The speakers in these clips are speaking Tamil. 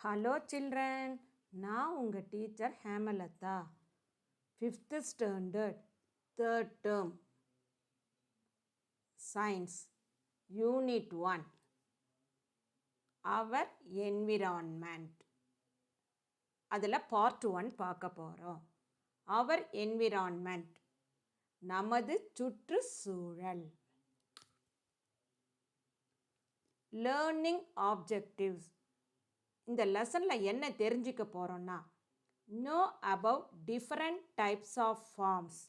ஹலோ சில்ட்ரன், நான் உங்கள் teacher Hemalatha. 5th standard 3rd term science unit 1 our environment. அதில் பார்ட் 1 பார்க்க போகிறோம். அவர் என்விரான்மெண்ட், நமது சுற்றுச்சூழல். Learning objectives. இந்த லெசனில் என்ன தெரிஞ்சுக்க போகிறோன்னா, know about different types of farms.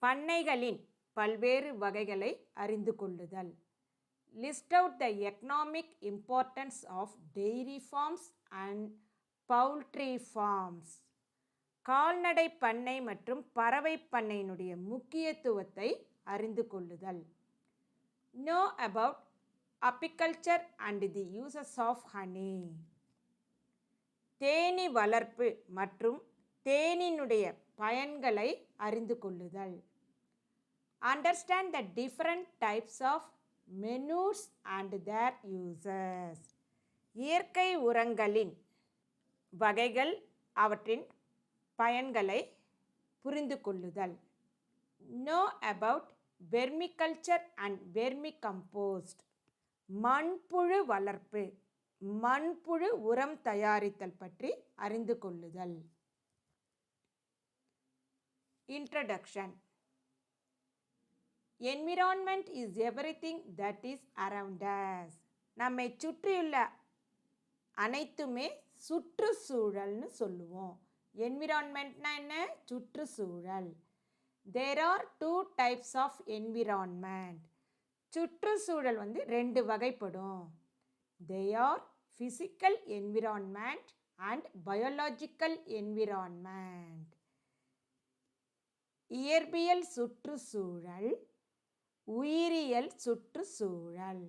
பண்ணைகளின் பல்வேறு வகைகளை அறிந்து கொள்ளுதல். List out the economic importance of dairy farms and poultry farms. கால்நடை பண்ணை மற்றும் பறவை பண்ணையினுடைய முக்கியத்துவத்தை அறிந்து கொள்ளுதல். Know about apiculture and the uses of honey. தேனீ வளர்ப்பு மற்றும் தேனினுடைய பயன்களை அறிந்து கொள்ளுதல். Understand the different types of manures and their uses. இயற்கை உரங்களின் வகைகள், அவற்றின் பயன்களை புரிந்து கொள்ளுதல். Know about vermiculture and vermicompost. மண்புழு வளர்ப்பு, மண்புழு உரம் தயாரித்தல் பற்றி அறிந்து கொள்ளுதல். Introduction. Environment is everything that is around us. நம்மை சுற்றியுள்ள அனைத்துமே சுற்றுச்சூழல்னு சொல்லுவோம். என்விரான்மெண்ட்னா என்ன? சுற்றுச்சூழல். There are 2 types of environment. சுற்றுச்சூழல் 2 வகைப்படும். They are physical environment and biological environment. இயற்பியல் சுற்றுச்சூழல், உயிரியல் சுற்றுச்சூழல்.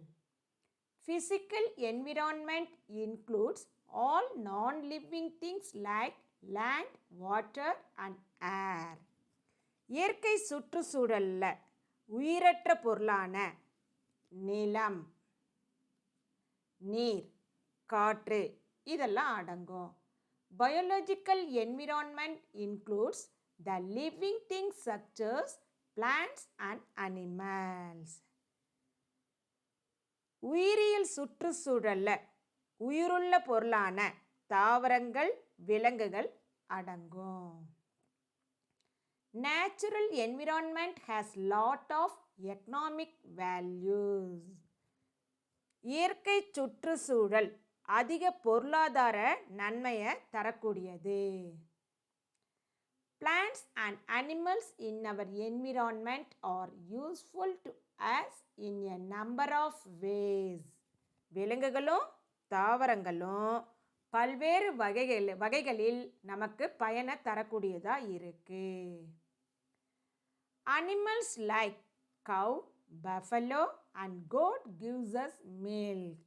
Physical environment includes all non-living things like land, water and air. இயற்கை சுற்றுச்சூழல்ல உயிரற்ற பொருளான நிலம், நீர், காற்று இதெல்லாம் அடங்கும். Biological environment includes the living things such as plants and animals. உயிரியல் சுற்றுச்சூழல்ல உயிருள்ள பொருளான தாவரங்கள், விலங்குகள் அடங்கும். Natural environment has lot of economic values. இயற்கை சுற்றுச்சூழல் அதிக பொருளாதார நன்மையை தரக்கூடியது. Plants and animals in our environment are useful to us in a number of ways. விலங்குகளும் தாவரங்களும் பல்வேறு வகைகளில் நமக்கு பயனை தரக்கூடியதாக இருக்கு. Animals like cow, buffalo and goat gives us milk.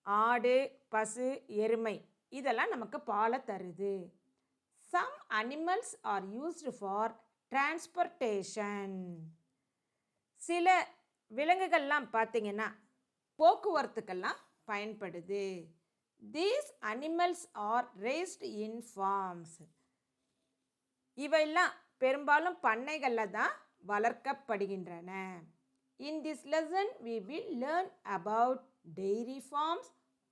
ஆடு, பசு, எருமை இதெல்லாம் நமக்கு பாலை தருது. Some animals are used for transportation. சில விலங்குகள்லாம் பார்த்தீங்கன்னா போக்குவரத்துக்கெல்லாம் பயன்படுது. These animals are raised in farms. இவையெல்லாம் பெரும்பாலும் பண்ணைகளில் தான் வளர்க்கப்படுகின்றன. In this lesson we will learn about dairy farms,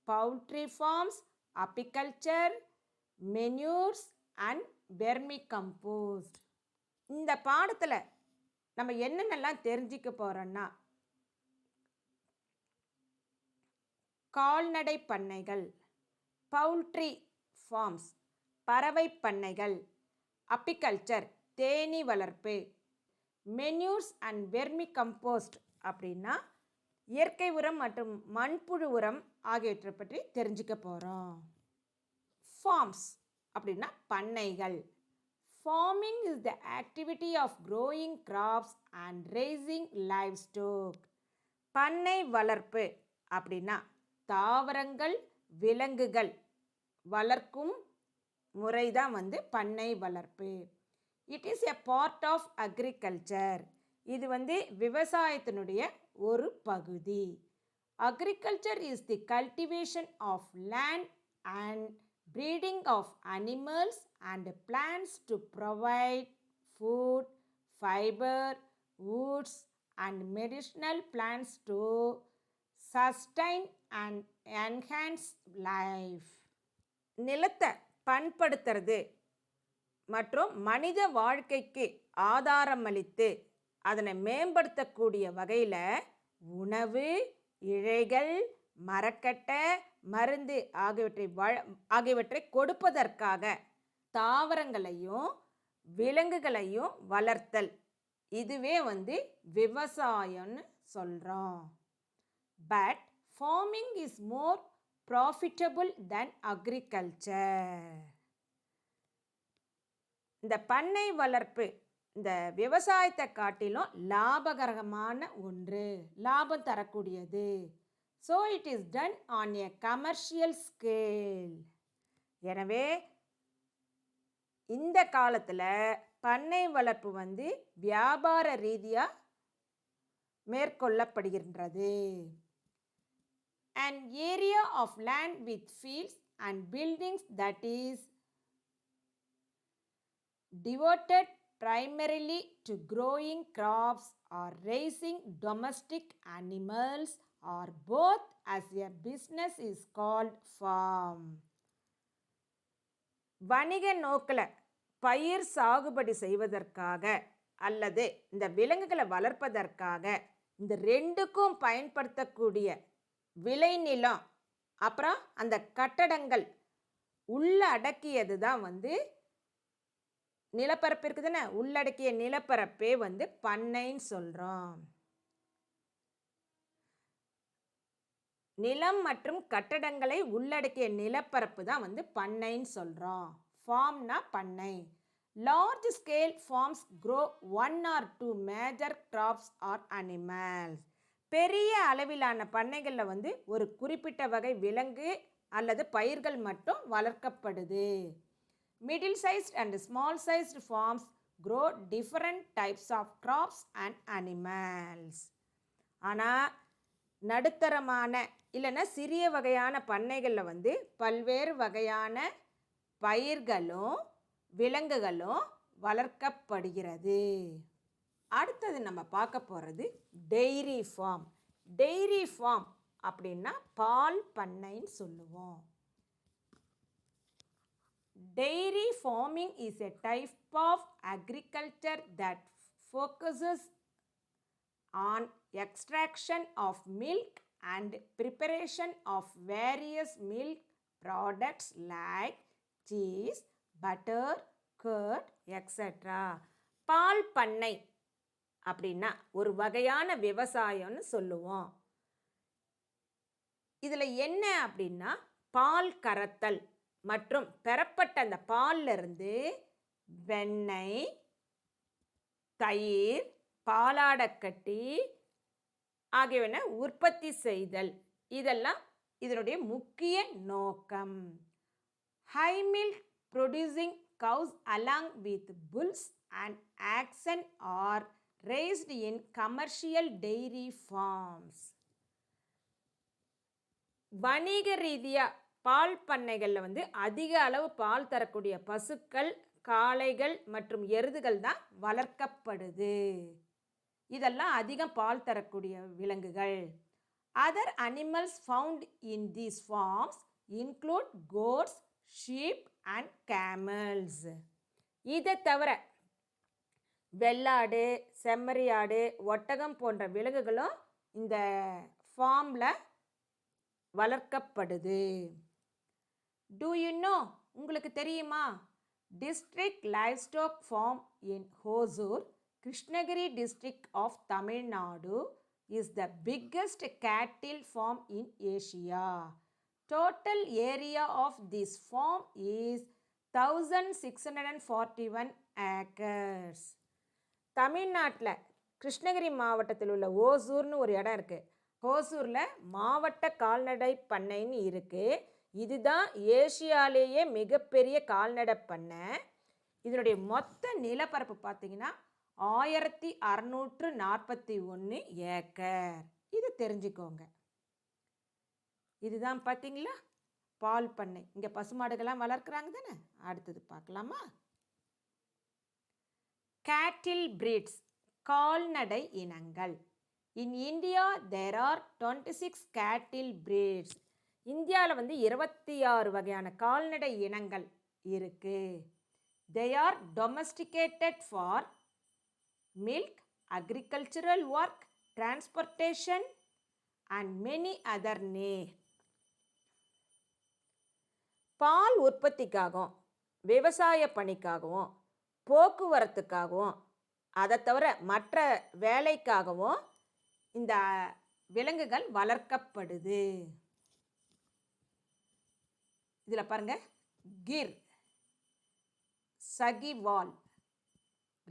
poultry farms, apiculture, manures and vermicompost. இந்த பாடத்தில் நம்ம என்னென்னலாம் தெரிஞ்சிக்க போகிறோன்னா, கால்நடை பண்ணைகள், பவுல்ட்ரி ஃபார்ம்ஸ் பறவை பண்ணைகள், அப்பிகல்ச்சர் தேனீ வளர்ப்பு, மென்யூர்ஸ் அண்ட் வெர்மி கம்போஸ்ட் அப்படின்னா இயற்கை உரம் மற்றும் மண்புழு உரம் ஆகியவற்றை பற்றி தெரிஞ்சுக்க போகிறோம். ஃபார்ம்ஸ் அப்படின்னா பண்ணைகள். Farming is the activity of growing crops and raising livestock. பண்ணை வளர்ப்பு அப்படின்னா தாவரங்கள், விலங்குகள் வளர்க்கும் முறைதான் பண்ணை வளர்ப்பு. It is a part of agriculture. இது விவசாயத்தினுடைய ஒரு பகுதி. Agriculture is the cultivation of land and breeding of animals and plants to provide food, fiber, woods, and medicinal plants to sustain and enhance life. நிலத்தை பண்படுத்துறது மற்றும் மனித வாழ்க்கைக்கு ஆதாரமளித்து அதனை மேம்படுத்தக்கூடிய வகையில் உணவு, இழைகள், மரக்கட்டை, மருந்து ஆகியவற்றை கொடுப்பதற்காக தாவரங்களையும் விலங்குகளையும் வளர்த்தல், இதுவே விவசாயம்னு சொல்கிறோம். But farming is more profitable than agriculture. இந்த பண்ணை வளர்ப்பு இந்த விவசாயத்தை காட்டிலும் லாபகரமான ஒன்று, லாபம் தரக்கூடியது. So it is done on a commercial scale. எனவே இந்த காலத்தில் பண்ணை வளர்ப்பு வியாபார ரீதியாக மேற்கொள்ளப்படுகின்றது. An area of land with fields and buildings that is devoted primarily to growing crops or raising domestic animals or both as a business is called farm. வணிக நோக்கில் பயிர் சாகுபடி செய்வதற்காக அல்லது இந்த விலங்குகளை வளர்ப்பதற்காக இந்த ரெண்டுக்கும் பயன்படுத்தக்கூடிய விளைநிலம் அப்புறம் அந்த கட்டடங்கள் உள்ளடக்கியது தான் நிலப்பரப்பு இருக்குதுன்னு உள்ளடக்கிய நிலப்பரப்பே பண்ணைன்னு சொல்கிறோம். நிலம் மற்றும் கட்டடங்களை உள்ளடக்கிய நிலப்பரப்பு தான் பண்ணைன்னு சொல்கிறோம். ஃபார்ம்னா பண்ணை. Large scale farms grow 1 or 2 major crops or animals. பெரிய அளவிலான பண்ணைகளில் ஒரு குறிப்பிட்ட வகை விலங்கு அல்லது பயிர்கள் மட்டும் வளர்க்கப்படுது. Middle sized and small sized farms grow different types of crops and animals. ஆனால் நடுத்தரமான இல்லைன்னா சிறிய வகையான பண்ணைகளில் பல்வேறு வகையான பயிர்களும் விலங்குகளும் வளர்க்கப்படுகிறது. அடுத்தது நம்ம பார்க்க போகிறது டெய்ரி ஃபார்ம். டெய்ரி ஃபார்ம் அப்படின்னா பால் பண்ணைன்னு சொல்லுவோம். Dairy farming is a type of agriculture that focuses on extraction of milk and preparation of various milk products like cheese, butter, curd, etc. பால் பண்ணை அப்படின்னா ஒரு வகையான விவசாயம்னு சொல்லுவோம். இதில் என்ன அப்படின்னா பால் கறத்தல் மற்றும் பெறப்பட்ட அந்த பாலிலிருந்து வெண்ணெய், தயிர், பாலாடக்கட்டி ஆகியவனை உற்பத்தி செய்தல், இதெல்லாம் இதனுடைய முக்கிய நோக்கம். High milk producing cows along with bulls and oxen are raised in commercial dairy farms. வணிக ரீதியாக பால் பண்ணைகளில் அதிக அளவு பால் தரக்கூடிய பசுக்கள், காளைகள் மற்றும் எருதுகள் தான் வளர்க்கப்படுது. இதெல்லாம் அதிகம் பால் தரக்கூடிய விலங்குகள். Other animals found in these farms include goats, sheep and camels. இதை தவிர வெள்ளாடு, செம்மறியாடு, ஒட்டகம் போன்ற விலங்குகளும் இந்த ஃபார்மில் வளர்க்கப்படுது. Do you know? உங்களுக்கு தெரியுமா? District livestock farm in Hosur, Krishnagiri district of Tamil Nadu is the biggest cattle farm in Asia. Total area of this farm is 1641 acres. தமிழ்நாட்டில் கிருஷ்ணகிரி மாவட்டத்தில் உள்ள ஓசூர்னு ஒரு இடம் இருக்குது. ஓசூரில் மாவட்ட கால்நடை பண்ணைன்னு இருக்குது. இதுதான் ஏசியாலேயே மிகப்பெரிய கால்நடை பண்ணை. இதனுடைய மொத்த நிலப்பரப்பு பார்த்திங்கன்னா 1641 ஏக்கர். இது தெரிஞ்சுக்கோங்க. இதுதான் பார்த்தீங்களா பால் பண்ணை. இங்கே பசுமாடுகள்லாம் வளர்க்குறாங்க தானே. அடுத்தது பார்க்கலாமா. கேட்டில் பிரீட்ஸ், கால்நடை இனங்கள். இன் இந்தியா தேர் ஆர் 26 கேட்டில் பிரீட்ஸ். இந்தியாவில் வந்து 26 வகையான கால்நடை இனங்கள் இருக்கு. They are domesticated for milk, agricultural work, transportation and many other needs. பால் உற்பத்திக்காகவும் விவசாய பணிக்காகவும் போக்குவரத்துக்காகவும் அதை தவிர மற்ற வேலைக்காகவும் இந்த விலங்குகள் வளர்க்கப்படுது. இதில் பாருங்க, Gir, Sahiwal,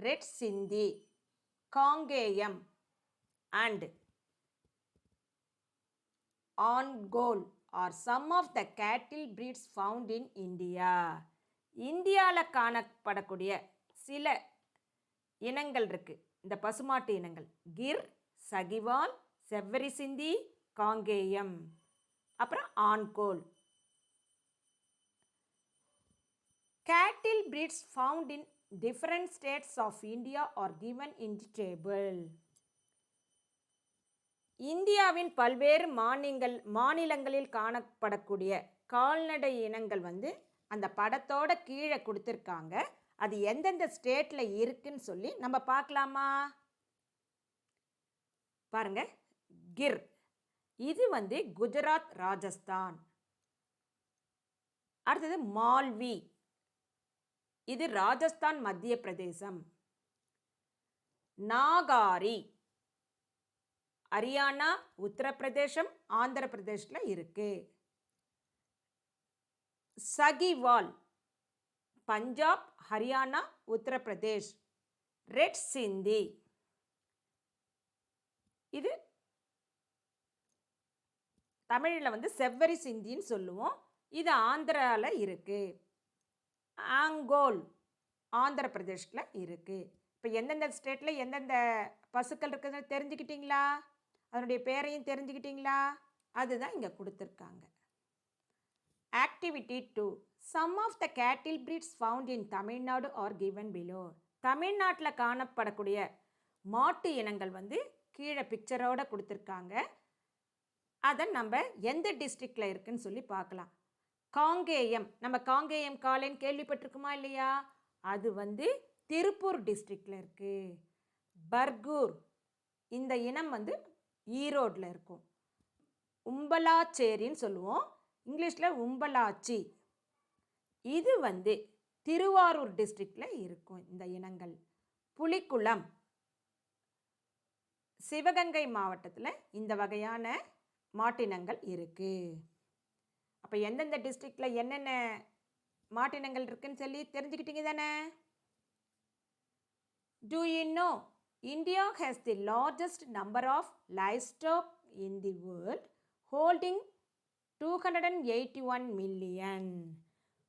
red Sindhi, Kangayam and Ongole are some of the cattle breeds found in India. இந்தியாவில் காணப்படக்கூடிய சில இனங்கள் இருக்கு, இந்த பசுமாட்டு இனங்கள். கிர், சகிவால், செவ்வரி சிந்தி, காங்கேயம், அப்புறம் Ongole. Cattle breeds found in different states of India are given in the table. இந்தியாவின் பல்வேறு மாநிலங்களில் காணப்படக்கூடிய கால்நடை இனங்கள் வந்து அந்த படத்தோட கீழே கொடுத்துருக்காங்க. அது எந்தெந்த ஸ்டேட்டில் இருக்குன்னு சொல்லி நம்ம பார்க்கலாமா. பாருங்க, கிர் இது வந்து குஜராத், ராஜஸ்தான். அடுத்தது மால்வி, இது ராஜஸ்தான், மத்திய பிரதேசம். நாகாரி ஹரியானா, உத்தரப்பிரதேசம், ஆந்திர பிரதேசில் இருக்கு. சகிவால் பஞ்சாப், ஹரியானா, உத்தரப்பிரதேஷ். ரெட் சிந்தி இது தமிழில் வந்து செவ்வரி சிந்தின்னு சொல்லுவோம். இது ஆந்திராவில் இருக்கு. ஆங்கோல் ஆந்திர பிரதேஷில் இருக்கு. இப்போ எந்தெந்த ஸ்டேட்டில் எந்தெந்த பசுக்கள் இருக்குதுன்னு தெரிஞ்சுக்கிட்டீங்களா? அதனுடைய பேரையும் தெரிஞ்சுக்கிட்டீங்களா? அதுதான் இங்கே கொடுத்துருக்காங்க. ஆக்டிவிட்டி 2. சம் ஆஃப் த கேட்டில் breeds found in Tamil Nadu R given below. தமிழ்நாட்டில் காணப்படக்கூடிய மாட்டு இனங்கள் வந்து கீழே பிக்சரோடு கொடுத்துருக்காங்க. அதை நம்ம எந்த டிஸ்ட்ரிக்டில் இருக்குன்னு சொல்லி பார்க்கலாம். காங்கேயம், நம்ம காங்கேயம் காளைன்னு கேள்விப்பட்டிருக்குமா இல்லையா? அது வந்து திருப்பூர் டிஸ்ட்ரிக்டில் இருக்குது. பர்கூர், இந்த இனம் வந்து ஈரோடில் இருக்கும். உம்பலாச்சேரின்னு சொல்லுவோம், இங்கிலீஷில் உம்பலாச்சி. இது வந்து திருவாரூர் டிஸ்ட்ரிக்டில் இருக்கும் இந்த இனங்கள். புலிக்குளம் சிவகங்கை மாவட்டத்தில் இந்த வகையான மாட்டினங்கள் இருக்குது. அப்போ எந்தெந்த டிஸ்ட்ரிக்டில் என்னென்ன மாட்டினங்கள் இருக்குன்னு சொல்லி தெரிஞ்சுக்கிட்டீங்க தானே. Do you know India has the largest number of livestock in the world, holding 281 million.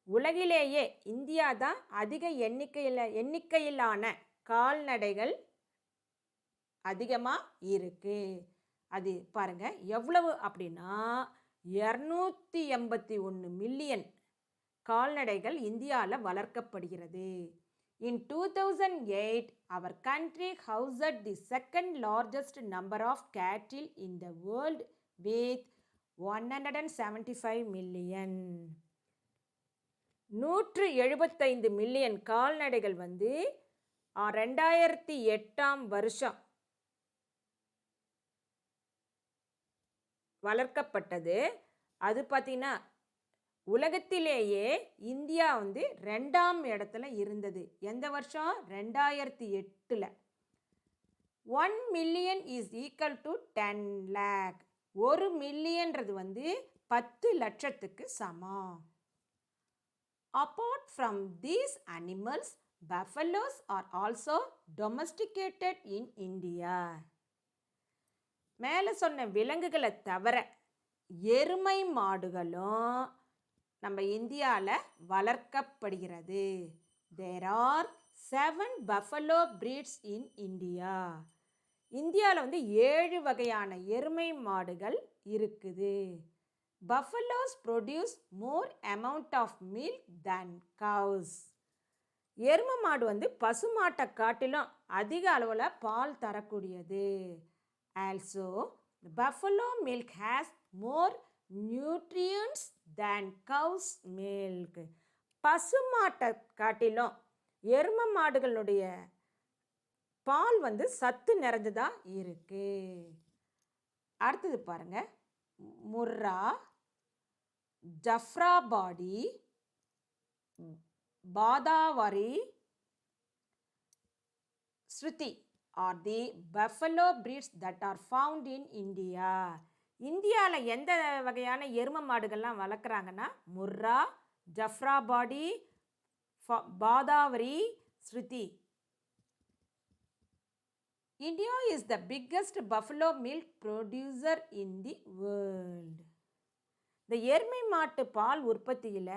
உலகிலேயே இந்தியா தான் அதிக எண்ணிக்கையிலான கால்நடைகள் அதிகமாக இருக்கு. அது பாருங்க எவ்வளவு அப்படின்னா 281 மில்லியன் கால்நடைகள் இந்தியாவில் வளர்க்கப்படுகிறது. In 2008, our country housed the second largest number of cattle in the world with 175 million. 175 million கால்நடைகள் வந்து 2008 வருஷம் வளர்க்கப்பட்டது. அது பார்த்தீங்கன்னா உலகத்திலேயே இந்தியா வந்து 2ஆம் இடத்துல இருந்தது. எந்த வருஷம்? 2008. 1 million is equal to 10 lakh. 1 மில்லியன்றது வந்து 10 லட்சத்துக்கு சமம். Apart from these animals, buffaloes are also domesticated in India. மேலே சொன்ன விலங்குகளை தவிர எருமை மாடுகளும் நம்ம இந்தியாவில் வளர்க்கப்படுகிறது. There are 7 buffalo breeds in India. இந்தியாவில் வந்து 7 வகையான எருமை மாடுகள் இருக்குது. Buffaloes produce more amount of milk than cows. எரும மாடு வந்து பசுமாட்டை காட்டிலும் அதிக அளவில் பால் தரக்கூடியது. Also buffalo milk has more nutrients than cow's milk. பசுமாட்டை காட்டிலும் எரும மாடுகளுடைய பால் வந்து சத்து நிறைஞ்சதா இருக்கு. அடுத்தது பாருங்க, முர்ரா, ஜஃப்ராபாடி, பாதாவரி, ஸ்ருதி are the buffalo breeds that are found in India. இந்தியாவில் எந்த வகையான எரும மாடுகள்லாம் வளர்க்குறாங்கன்னா முர்ரா, ஜஃப்ராபாடி, பாதாவரி, ஸ்ருதி. India is the biggest buffalo milk producer in the world. இந்த எருமை மாட்டு பால் உற்பத்தியில்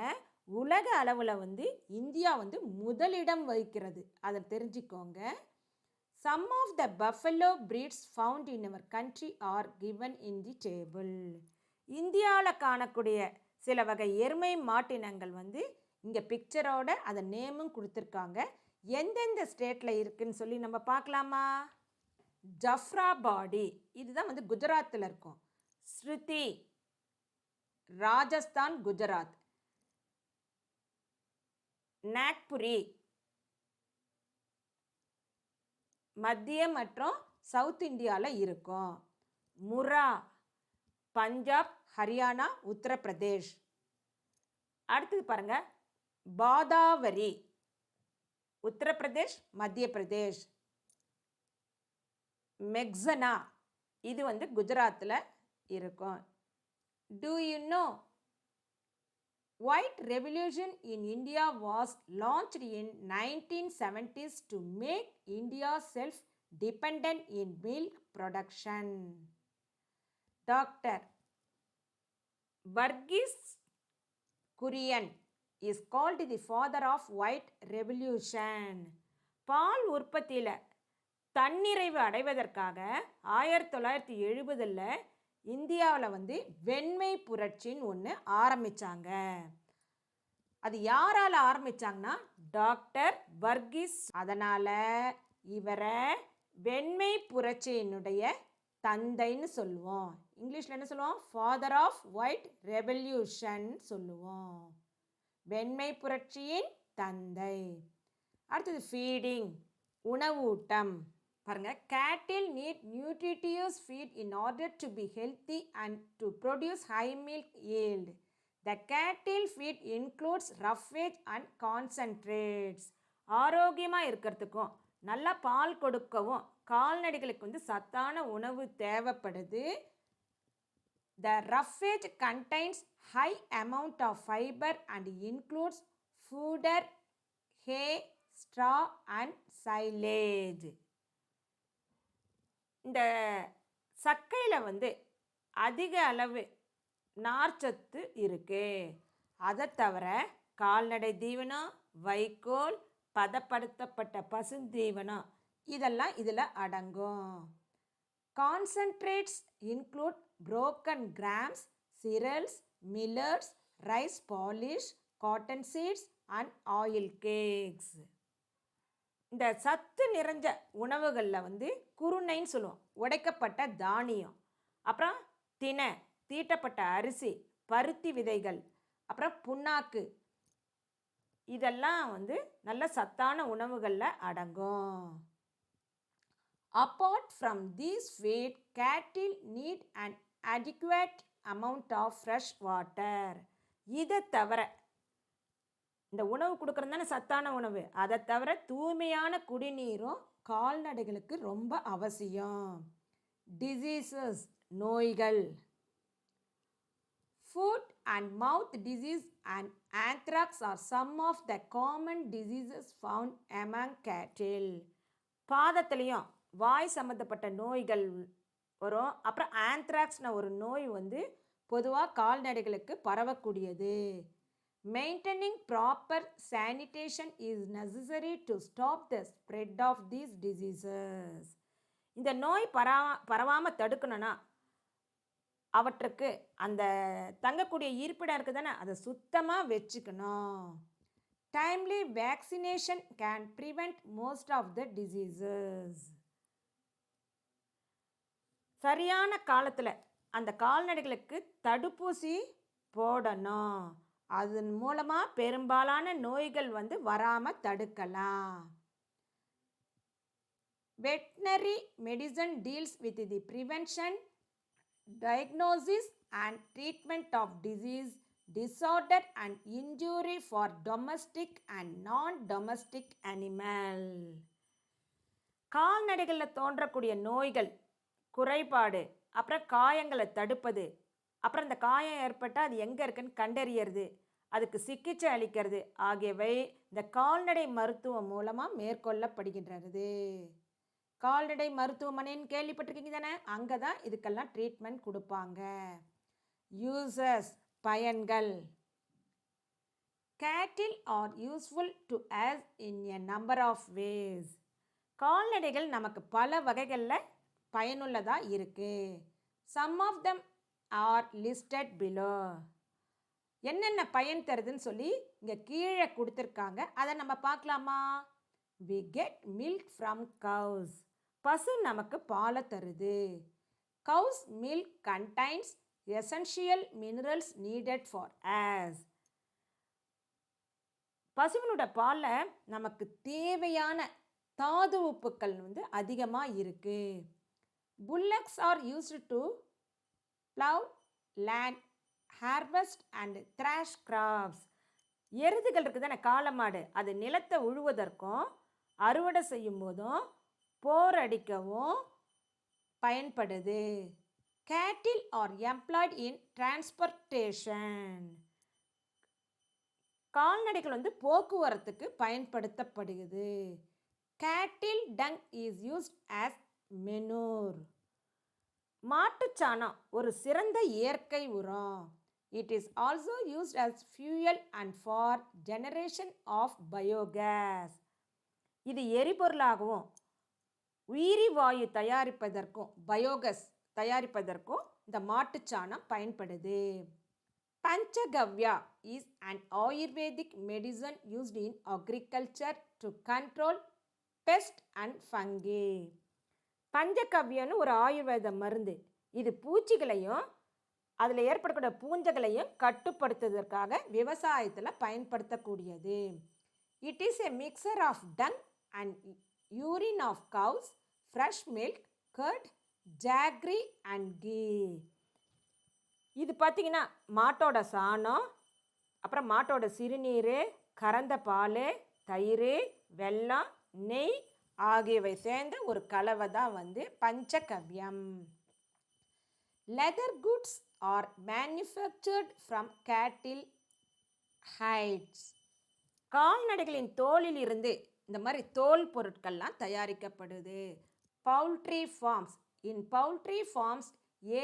உலக அளவில் வந்து இந்தியா வந்து முதலிடம் வகிக்கிறது. அதை தெரிஞ்சுக்கோங்க. Some of the buffalo breeds found in our country are given in the table. இந்தியாவில் காணக்கூடிய சில வகை எருமை மாட்டினங்கள் வந்து இங்கே பிக்சரோட அதை நேமும் கொடுத்துருக்காங்க. எந்தெந்த ஸ்டேட்டில் இருக்குன்னு சொல்லி நம்ம பார்க்கலாமா? ஜஃப்ராபாடி இதுதான் வந்து குஜராத்தில் இருக்கும். ஸ்ருதி ராஜஸ்தான், குஜராத். நாக்புரி மத்திய மற்றும் சவுத் இந்தியாவில் இருக்கும். முரா பஞ்சாப், ஹரியானா, உத்தரப்பிரதேஷ். அடுத்தது பாருங்க, பாதாவரி உத்தரப்பிரதேஷ், மத்திய பிரதேஷ். மெக்ஸனா இது வந்து குஜராத்தில் இருக்கும். Do you know White Revolution in India was launched in 1970s to make India self-dependent in milk production. Dr. Verghese Kurian is called the father of White Revolution. பால் உற்பத்தியில் தன்னிறைவு அடைவதற்காக 1970 இந்தியாவில் வந்து வெண்மை புரட்சின்னு ஒன்று ஆரம்பித்தாங்க. அது யாரால் ஆரம்பித்தாங்கன்னா டாக்டர் வர்கீஸ். அதனால் இவரை வெண்மை புரட்சியினுடைய தந்தைன்னு சொல்லுவோம். இங்கிலீஷில் என்ன சொல்லுவோம்? ஃபாதர் ஆஃப் ஒயிட் ரெவல்யூஷன் சொல்லுவோம். வெண்மை புரட்சியின் தந்தை. அடுத்தது ஃபீடிங், உணவூட்டம். பாருங்க, cattle need nutritious feed in order to be healthy and to produce high milk yield. The cattle feed includes roughage and concentrates. ஆரோக்கியமாக இருக்கிறதுக்கும் நல்லா பால் கொடுக்கவும் கால்நடைகளுக்கு வந்து சத்தான உணவு தேவைப்படுது. The roughage contains high amount of fiber and includes fodder, hay, straw and silage. இந்த சக்கையில் வந்து அதிக அளவு நார்ச்சத்து இருக்குது. அதை தவிர கால்நடை தீவனம், வைக்கோல், பதப்படுத்தப்பட்ட பசுந்தீவனம் இதெல்லாம் இதில் அடங்கும். Concentrates include broken grams, cereals, millets, rice polish, cotton seeds and oil cakes. இந்த சத்து நிறைஞ்ச உணவுகளில் வந்து குருணைன்னு சொல்லுவோம், உடைக்கப்பட்ட தானியம், அப்புறம் தினை, தீட்டப்பட்ட அரிசி, பருத்தி விதைகள், அப்புறம் புண்ணாக்கு இதெல்லாம் வந்து நல்ல சத்தான உணவுகளில் அடங்கும். Apart from these feed, cattle need an adequate amount of fresh water. இதை தவிர இந்த உணவு கொடுக்குறது தானே சத்தான உணவு, அதை தவிர தூய்மையான குடிநீரும் கால்நடைகளுக்கு ரொம்ப அவசியம். டிசீசஸ், நோய்கள். Foot and mouth disease and anthrax are some of the common diseases found among cattle. பாதத்துலேயும் வாய் சம்மந்தப்பட்ட நோய்கள் வரும். அப்புறம் ஆந்த்ராக்ஸ்ன ஒரு நோய் வந்து பொதுவாக கால்நடைகளுக்கு பரவக்கூடியது. Maintaining proper sanitation is necessary to stop the spread of these diseases. இந்த நோய் பரவாமல் தடுக்கணும்னா அவற்றுக்கு அந்த தங்கக்கூடிய இருப்பிடம் இருக்குது தானே, அதை சுத்தமாக வச்சுக்கணும். Timely vaccination can prevent most of the diseases. சரியான காலத்தில் அந்த கால்நடைகளுக்கு தடுப்பூசி போடணும். அதன் மூலமாக பெரும்பாலான நோய்கள் வராமல் தடுக்கலாம். Veterinary medicine deals with the prevention, diagnosis and treatment of disease, disorder and injury for domestic and non-domestic animal. கால்நடைகளில் தோன்றக்கூடிய நோய்கள், குறைபாடு, அப்புறம் காயங்களை தடுப்பது, அப்புறம் இந்த காயம் ஏற்பட்டால் அது எங்கே இருக்குன்னு கண்டறியறது, அதுக்கு சிகிச்சை அளிக்கிறது ஆகியவை இந்த கால்நடை மருத்துவம் மூலமாக மேற்கொள்ளப்படுகின்றது. கால்நடை மருத்துவமனைன்னு கேள்விப்பட்டிருக்கீங்க தானே, அங்கே தான் இதுக்கெல்லாம் ட்ரீட்மெண்ட் கொடுப்பாங்க. யூசஸ், பயன்கள். Cattle are useful to us in a number of ways. கால்நடைகள் நமக்கு பல வகைகளில் பயனுள்ளதாக இருக்குது. Some of them are listed below. என்னென்ன பயன் தருதுன்னு சொல்லி இங்கே கீழே கொடுத்துருக்காங்க, அதை நம்ம பார்க்கலாமா? We get milk from cows. பசு நமக்கு பாலை தருது. Cows milk contains essential minerals needed for us. பசுவினோட பாலில் நமக்கு தேவையான தாது உப்புக்கள் அதிகமாக இருக்கு. Bullocks are used to plow land, harvest and thrash crops. எருதுகள் இருக்குது தானே, காளமாடு, அது நிலத்தை உழுவதற்கும் அறுவடை செய்யும் போதும் போர் அடிக்கவும் பயன்படுது. கேட்டில் ஆர் எம்ப்ளாய்ட் இன் டிரான்ஸ்போர்ட்டேஷன். கால்நடைகள் போக்குவரத்துக்கு பயன்படுத்தப்படுகிறது. கேட்டில் tongue is used as manure. மாட்டுச்சாணம் ஒரு சிறந்த இயற்கை உரம். It is also used as fuel and for generation of biogas. இது எரிபொருளாகவும் உயிரி வாயு தயாரிப்பதற்கும் பயோகஸ் தயாரிப்பதற்கும் இந்த மாட்டுச்சாணம் பயன்படுது. Panchagavya is an Ayurvedic medicine used in agriculture to control pest and fungi. பஞ்சகவ்யன்னு ஒரு ஆயுர்வேத மருந்து. இது பூச்சிகளையும் அதில் ஏற்படக்கூடிய பூஞ்சைகளையும் கட்டுப்படுத்துவதற்காக விவசாயத்தில் பயன்படுத்தக்கூடியது. It is a mixture of dung and urine of cows, fresh milk, curd, jaggery and ghee. இது பார்த்திங்கன்னா மாட்டோட சாணம், அப்புறம் மாட்டோட சிறுநீர், கறந்த பால், தயிர், வெல்லம், நெய் ஆகியவை சேர்ந்த ஒரு கலவை தான் பஞ்சகவ்யம். Leather goods are manufactured from cattle hides. கால்நடைகளின் தோலில் இருந்து இந்த மாதிரி தோல் பொருட்கள்லாம் தயாரிக்கப்படுது. Poultry farms. In poultry farms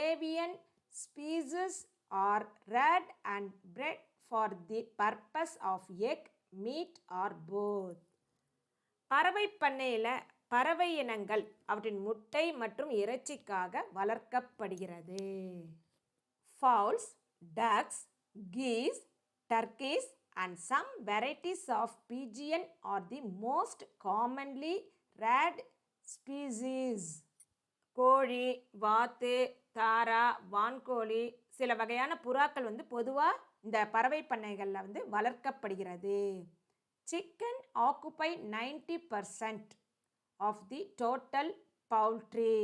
avian species are reared and bred for the purpose of egg, meat or both. பறவை பண்ணையில் பறவை இனங்கள் அவற்றின் முட்டை மற்றும் இறைச்சிக்காக வளர்க்கப்படுகிறது. Fowls, ducks, geese, turkeys and some varieties of pigeon are the most commonly reared species. கோழி, வாத்து, தாரா, வான்கோழி, சில வகையான புறாக்கள் பொதுவாக இந்த பறவை பண்ணைகளில் வளர்க்கப்படுகிறது. Chicken occupy 90% of the total poultry.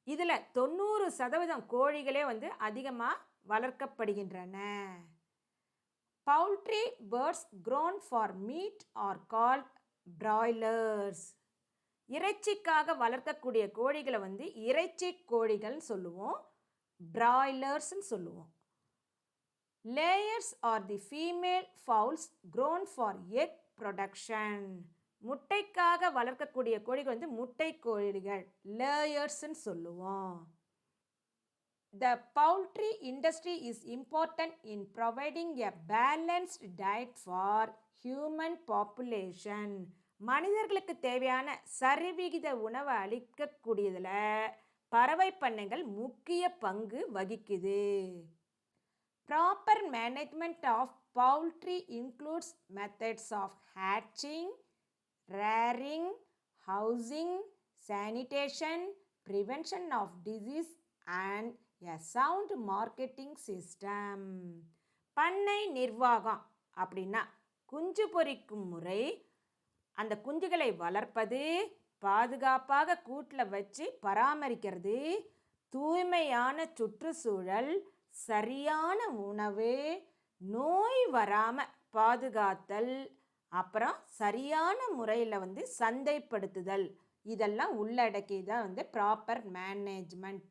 இதில் 90% கோழிகளே அதிகமாக வளர்க்கப்படுகின்றன. Poultry birds grown for meat are called broilers. இறைச்சிக்காக வளர்க்கக்கூடிய கோழிகளை இறைச்சி கோழிகள்னு சொல்லுவோம், பிராய்லர்ஸ்ன்னு சொல்லுவோம். Layers are the female fowls grown for egg production. முட்டைக்காக வளர்க்கக்கூடிய கோழிகள் முட்டை கோழிகள், லேயர்ஸ்ன்னு சொல்லுவோம். The poultry industry is important in providing a balanced diet for human population. மனிதர்களுக்கு தேவையான சரிவிகித உணவை அளிக்கக்கூடியதில் பறவை பண்ணைகள் முக்கிய பங்கு வகிக்குது. Proper management of poultry includes methods of ஹேட்சிங், rearing, housing, sanitation, prevention of disease and a sound marketing system. பண்ணை நிர்வாகம் அப்படின்னா குஞ்சு பொரிக்கும் முறை, அந்த குஞ்சுகளை வளர்ப்பது, பாதுகாப்பாக கூட்டில் வச்சு பராமரிக்கிறது, தூய்மையான சுற்றுச்சூழல், சரியான உணவு, நோய் வராமல் பாதுகாத்தல், அப்புறம் சரியான முறையில் சந்தைப்படுத்துதல், இதெல்லாம் உள்ளடக்கி தான் proper management.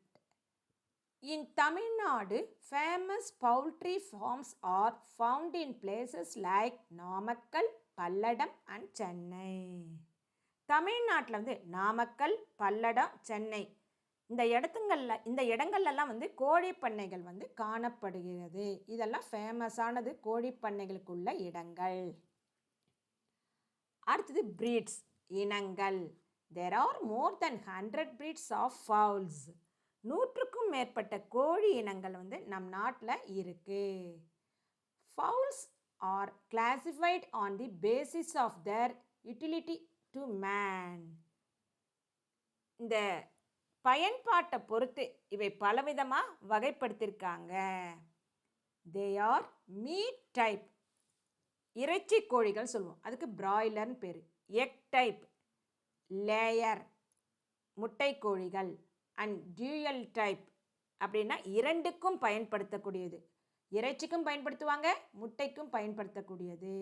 In Tamil Nadu, famous poultry farms are found in places like Namakkal, Palladam and Chennai. தமிழ்நாட்டில் நாமக்கல், பல்லடம், சென்னை இந்த இடங்கள்லாம் கோழி பண்ணைகள் காணப்படுகிறது. இதெல்லாம் ஃபேமஸானது கோழி பண்ணைகளுக்குள்ள இடங்கள். அடுத்தது பிரீட்ஸ், இனங்கள். There are more than 100 breeds of fowls. 100க்கும் மேற்பட்ட கோழி இனங்கள் நம் நாட்டில் இருக்கு. Fowls are classified on the basis of their utility to man. இந்த பயன்பாட்டை பொறுத்து இவை பலவிதமாக வகைப்படுத்தியிருக்காங்க. They are meat type, இறைச்சி கோழிகள் சொல்லுவோம், அதுக்கு பிராய்லர்னு பேர். எக் டைப், லேயர், முட்டை கோழிகள். அண்ட் டியூயல் டைப் அப்படின்னா இரண்டுக்கும் பயன்படுத்தக்கூடியது, இறைச்சிக்கும் பயன்படுத்துவாங்க, முட்டைக்கும் பயன்படுத்தக்கூடியது.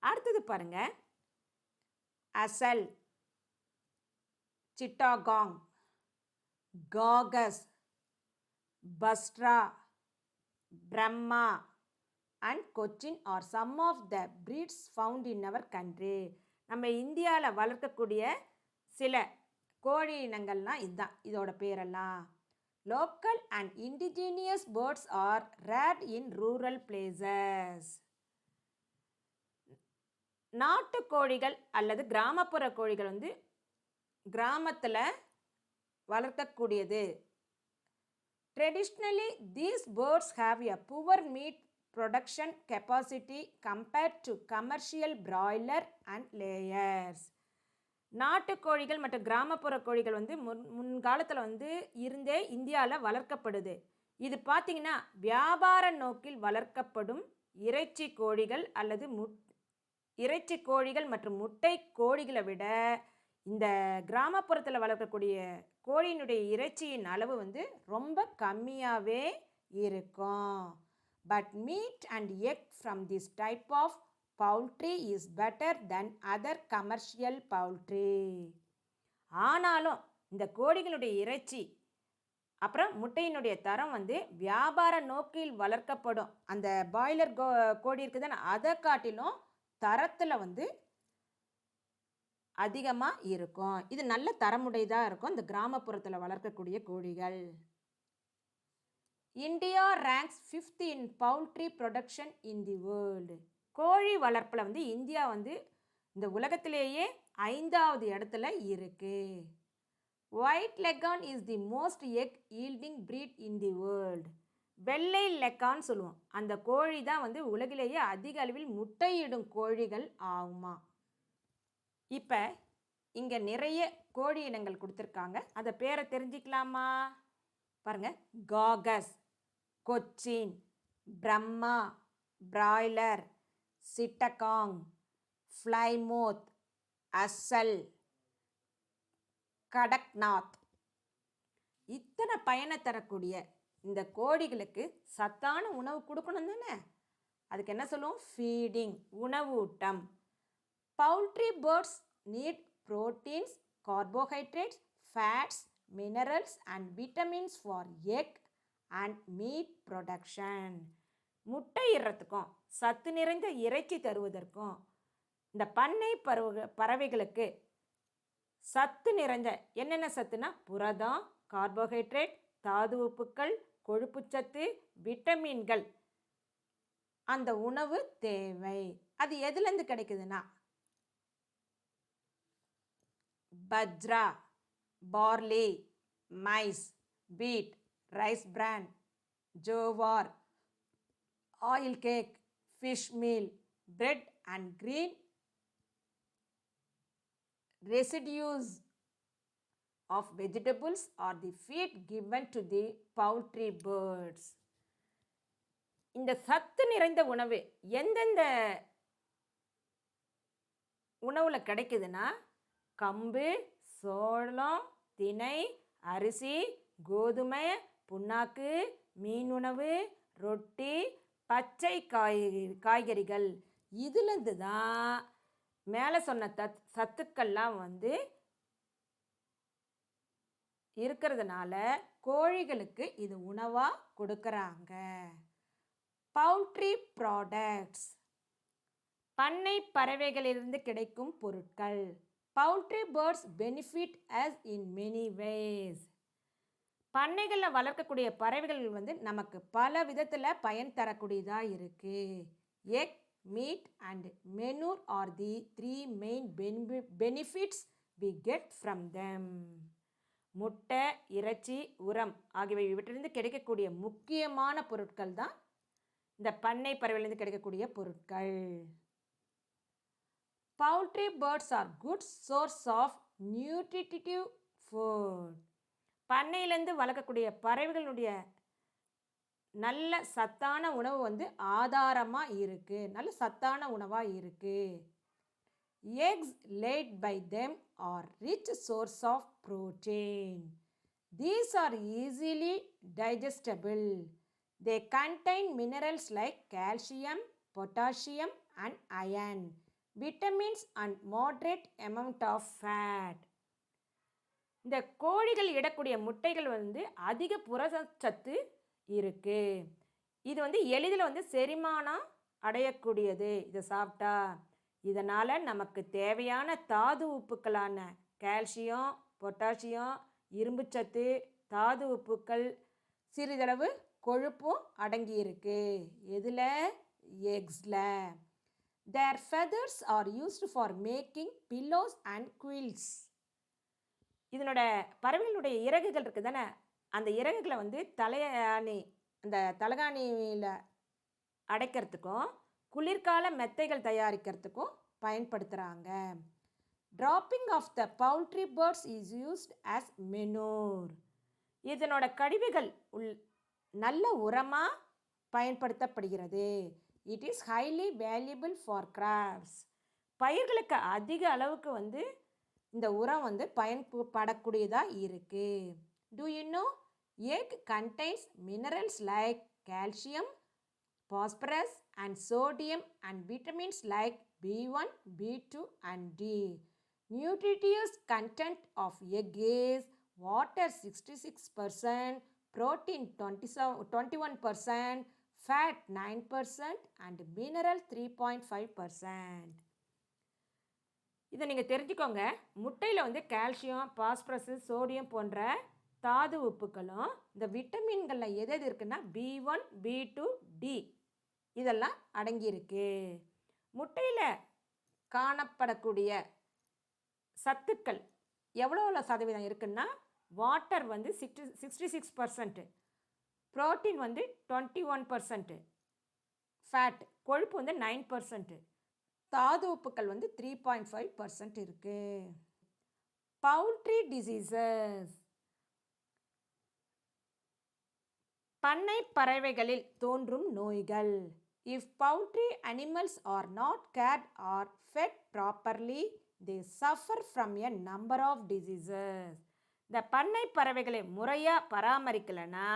அடுத்தது பாருங்க, Aseel, Chittagong, Ghagus, Busra, Brahma and Cochin are some of the breeds found in our country. நம்ம இந்தியாவில் வளர்க்கக்கூடிய சில கோழி இனங்கள்லாம் இதுதான், இதோட பேரெல்லாம். Local and indigenous birds are reared in rural places. நாட்டுக்கோழிகள் அல்லது கிராமப்புற கோழிகள் கிராமத்தில் வளர்க்கக்கூடியது. Traditionally, these birds have a poor meat production capacity compared to commercial broiler and layers. நாட்டுக்கோழிகள் மற்றும் கிராமப்புற கோழிகள் முன்காலத்தில் இருந்தே இந்தியாவில் வளர்க்கப்படுது. இது பார்த்திங்கன்னா வியாபார நோக்கில் வளர்க்கப்படும் இறைச்சி கோழிகள் அல்லது இறைச்சி கோழிகள் மற்றும் முட்டை கோழிகளை விட இந்த கிராமப்புறத்தில் வளர்க்கக்கூடிய கோழியினுடைய இறைச்சியின் அளவு ரொம்ப கம்மியாகவே இருக்கும். But meat and egg from this type of poultry is better than other commercial poultry. ஆனாலும் இந்த கோழிகளுடைய இறைச்சி அப்புறம் முட்டையினுடைய தரம் வியாபார நோக்கில் வளர்க்கப்படும் அந்த பாய்லர் கோழி இருக்குதுன்னு அதை காட்டிலும் தரத்தில் அதிகமாக இருக்கும். இது நல்ல தரமுடையதாக இருக்கும் இந்த கிராமப்புறத்தில் வளர்க்கக்கூடிய கோழிகள். India ranks 5th in poultry production in the world. கோழி வளர்ப்பில் இந்தியா இந்த உலகத்திலேயே 5வது இடத்துல இருக்கு. White leghorn is the most egg yielding breed in the world. வெள்ளை லெக்கான்னு சொல்லுவோம், அந்த கோழி தான் உலகிலேயே அதிக அளவில் முட்டையிடும் கோழிகள் ஆகுமா. இப்போ இங்கே நிறைய கோழி இனங்கள் கொடுத்துருக்காங்க, அதை பேரை தெரிஞ்சிக்கலாமா? பாருங்கள், காகஸ், கொச்சின், பிரம்மா, பிராய்லர், சிட்டகாங், ஃப்ளைமோத், அசல், கடக்நாத். இத்தனை பயனை தரக்கூடிய இந்த கோழிகளுக்கு சத்தான உணவு கொடுக்கணும் தானே, அதுக்கு என்ன சொல்லுவோம்? ஃபீடிங், உணவு ஊட்டம். Poultry birds need proteins, carbohydrates, fats, minerals and vitamins for egg and meat production. முட்டை இடுறதுக்கும் சத்து நிறைந்த இறைச்சி தருவதற்கும் இந்த பண்ணை பறவைகளுக்கு சத்து நிறைந்த என்னென்ன சத்துனா புரதம், கார்போஹைட்ரேட், தாது உப்புக்கள், கொழுப்புச்சத்து, விட்டமின்கள் அந்த உணவு தேவை. அது எதுலேருந்து கிடைக்குதுன்னா bajra, barley, maize, wheat, rice bran, jowar, oil cake, fish meal, bread and green residues of vegetables are the feed given to the poultry birds. இந்த சத்து நிறைந்த உணவு எந்தெந்த உணவில் கிடைக்குதுன்னா கம்பு, சோளம், திணை, அரிசி, கோதுமை, புண்ணாக்கு, மீன் உணவு, ரொட்டி, பச்சை காய்கறிகள் இதுலேருந்து தான் மேலே சொன்ன சத்துக்கள்லாம் இருக்கிறதுனால கோழிகளுக்கு இது உணவாக கொடுக்குறாங்க. பவுல்ட்ரி ப்ராடக்ட்ஸ் பண்ணை பறவைகளிலிருந்து கிடைக்கும் பொருட்கள். Poultry birds benefit us in many ways. பண்ணைகளில் வளர்க்கக்கூடிய பறவைகள் நமக்கு பல விதத்தில் பயன் தரக்கூடியதாக இருக்குது. Egg, meat and manure are the 3 main benefits we get from them. முட்டை, இறைச்சி, உரம் ஆகியவை இவற்றிலிருந்து கிடைக்கக்கூடிய முக்கியமான பொருட்கள் தான் இந்த பண்ணை பறவையிலிருந்து கிடைக்கக்கூடிய பொருட்கள். Poultry birds are good source of nutritive food. பண்ணையிலேருந்து வளர்க்கக்கூடிய பறவைகளுடைய நல்ல சத்தான உணவு ஆதாரமாக இருக்குது, நல்ல சத்தான உணவாக இருக்குது. Eggs laid by them are rich source of protein. These are easily digestible. They contain minerals like calcium, potassium and iron, vitamins and moderate amount of fat. இந்த கோழிகள் இடக்கூடிய முட்டைகள் அதிக புரதச்சத்து இருக்குது. இது எளிதில் செரிமானம் அடையக்கூடியது இதை சாப்பிட்டா. இதனால் நமக்கு தேவையான தாது உப்புக்களான கால்சியம், பொட்டாசியம், இரும்புச்சத்து, தாது உப்புக்கள், சிறிதளவு கொழுப்பும் அடங்கியிருக்கு. எதில்? எக்ஸில். Their feathers are used for making pillows and quilts. இதனோட பறவைகளுடைய இறகுகள் இருக்குது தானே, அந்த இறகுகளை அந்த தலகாணியில் அடைக்கிறதுக்கும் குளிர்கால மெத்தைகள் தயாரிக்கிறதுக்கும் பயன்படுத்துகிறாங்க. Dropping of the poultry birds is used as manure. இதனோட கழிவுகள் நல்ல உரமாக பயன்படுத்தப்படுகிறது. It is highly valuable for crops. பயிர்களுக்கு அதிக அளவுக்கு இந்த உரம் பயன்படக்கூடியதாக இருக்குது. Do you know egg contains minerals like calcium, phosphorus and sodium and vitamins like B1, B2 and D. Nutritious content of egg is water 66%, protein 21%, fat 9% and mineral 3.5%. இதை நீங்கள் தெரிஞ்சுக்கோங்க. முட்டையில் கால்சியம், பாஸ்பரஸு, சோடியம் போன்ற தாது உப்புக்களும் இந்த விட்டமின்களில் எது இருக்குன்னா B1, B2, D இதெல்லாம் அடங்கியிருக்கு. முட்டையில் காணப்படக்கூடிய சத்துக்கள் எவ்வளோ சதவீதம் இருக்குன்னா வாட்டர் 66%, புரோட்டீன் 21%, ஃபேட் கொழுப்பு 9%, தாது உப்புக்கள் 3.5% இருக்குது. Poultry diseases. பண்ணை பறவைகளில் தோன்றும் நோய்கள். If poultry animals are not cared or fed properly, they suffer from a number of diseases. இந்த பண்ணை பறவைகளை முறையாக பராமரிக்கலைன்னா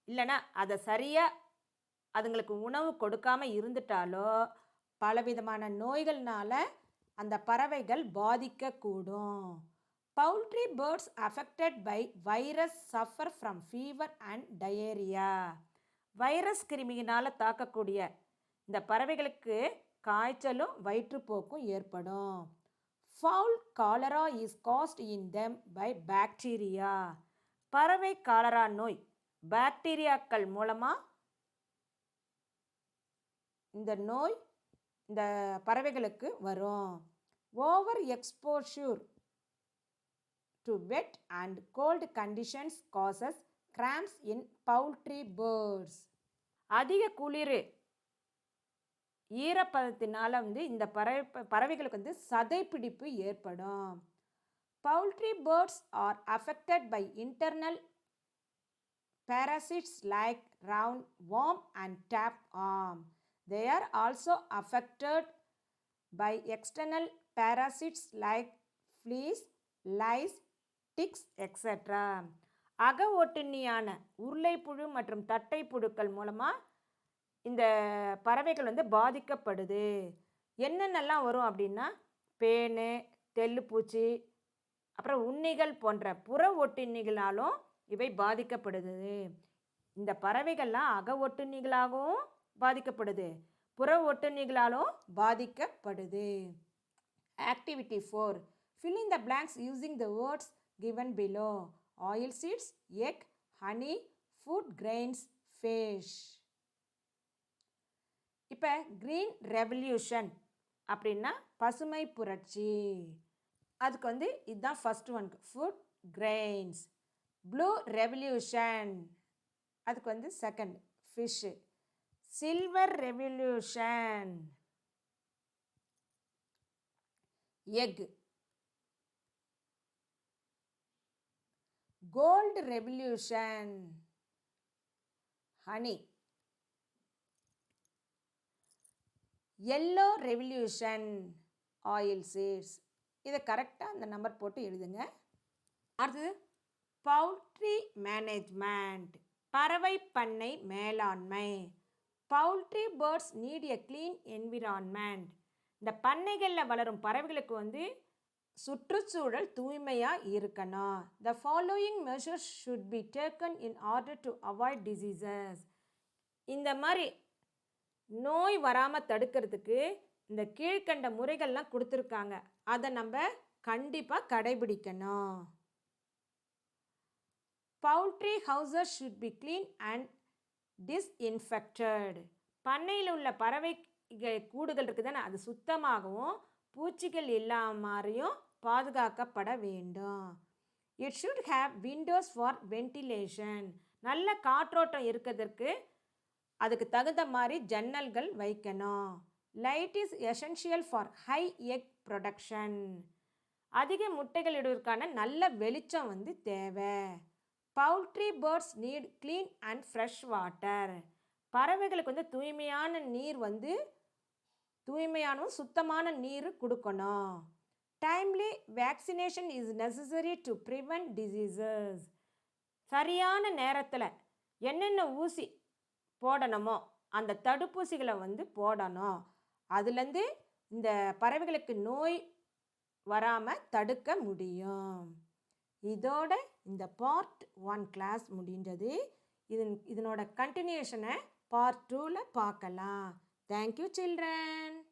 இல்லைன்னா அதை சரியாக அதுங்களுக்கு உணவு கொடுக்காம இருந்துட்டாலோ பலவிதமான நோய்கள்னால அந்த பறவைகள் பாதிக்கக்கூடும். Poultry birds affected by virus suffer from fever and diarrhea. Virus கிருமியினால் தாக்கக்கூடிய இந்த பறவைகளுக்கு காய்ச்சலும் வயிற்றுப்போக்கும் ஏற்படும். Fowl cholera is caused in them by bacteria. பறவை காலரா நோய் பாக்டீரியாக்கள் மூலமாக இந்த நோய் இந்த பறவைகளுக்கு வரும். Over exposure to wet and cold conditions causes cramps in poultry birds. அதிக குளிர் ஈரப்பதத்தினால வந்து இந்த பறவைகளுக்கு வந்து சதைப்பிடிப்பு ஏற்படும். Poultry birds are affected by internal parasites like roundworm and tapeworm. They are also affected by external parasites like fleas, lice, ticks, etc. அக ஒட்டுண்ணியான உருளைப்புழு மற்றும் தட்டை புழுக்கள் மூலமாக இந்த பறவைகள் வந்து பாதிக்கப்படுது. என்னென்னலாம் வரும் அப்படின்னா பேனு, தெள்ளுப்பூச்சி, அப்புறம் உண்ணிகள் போன்ற புற ஒட்டுண்ணிகளாலும் இவை பாதிக்கப்படுது. இந்த பறவைகள்லாம் அக ஒட்டுண்ணிகளாகவும் பாதிக்கப்படுது, புற ஒட்டுண்ணிகளாலும் பாதிக்கப்படுது. Activity 4. Fill in the blanks using the words given below. Oil seeds, egg, honey, food grains, fish. இப்போ green revolution அப்படின்னா பசுமை புரட்சி. அதுக்கு வந்து இதுதான் ஃபர்ஸ்ட் ஒன்க்கு ஃபுட் கிரெயின்ஸ். ப்ளூ ரெவல்யூஷன் அதுக்கு வந்து second fish. Silver revolution egg. Gold revolution honey. Yellow revolution oil seeds. இதை கரெக்டாக அந்த நம்பர் போட்டு எழுதுங்க. அடுத்தது பவுல்ட்ரி மேனேஜ்மெண்ட், பறவை பண்ணை மேலாண்மை. Poultry birds need a clean environment. இந்த பண்ணைகளில் வளரும் பறவைகளுக்கு வந்து சுற்றுச்சூழல் தூய்மையாக இருக்கணும். The following measures should be taken in order to avoid diseases. இந்த மாதிரி நோய் வராமல் தடுக்கிறதுக்கு இந்த கீழ்கண்ட முறைகள்லாம் கொடுத்துருக்காங்க, அதை நம்ம கண்டிப்பாக கடைபிடிக்கணும். Poultry houses should be clean and disinfected. பண்ணையில் உள்ள பறவை கூடுகள் இருக்குதானே, அது சுத்தமாகவும் பூச்சிகள் இல்லாம மாதிரியும் பாதுகாக்கப்பட வேண்டும். It should have windows for ventilation. நல்ல காற்றோட்டம் இருக்கிறதுக்கு அதுக்கு தகுந்த மாதிரி ஜன்னல்கள் வைக்கணும். Light is essential for high egg production. அதிக முட்டைகள் இடுவதற்கான நல்ல வெளிச்சம் வந்து தேவை. Poultry birds need clean and fresh water. பறவைகளுக்கு வந்து தூய்மையான நீர் வந்து தூய்மையான சுத்தமான நீர் கொடுக்கணும். Timely vaccination is necessary to prevent diseases. சரியான நேரத்தில் என்னென்ன ஊசி போடணுமோ அந்த தடுப்பூசிகளை வந்து போடணும். அதுலேருந்து இந்த பறவைகளுக்கு நோய் வராமல் தடுக்க முடியும். இதோட இந்த பார்ட் 1 கிளாஸ் முடிஞ்சது. இதனோட கண்டினியூஷனை பார்ட் 2ல் பார்க்கலாம். Thank you, children.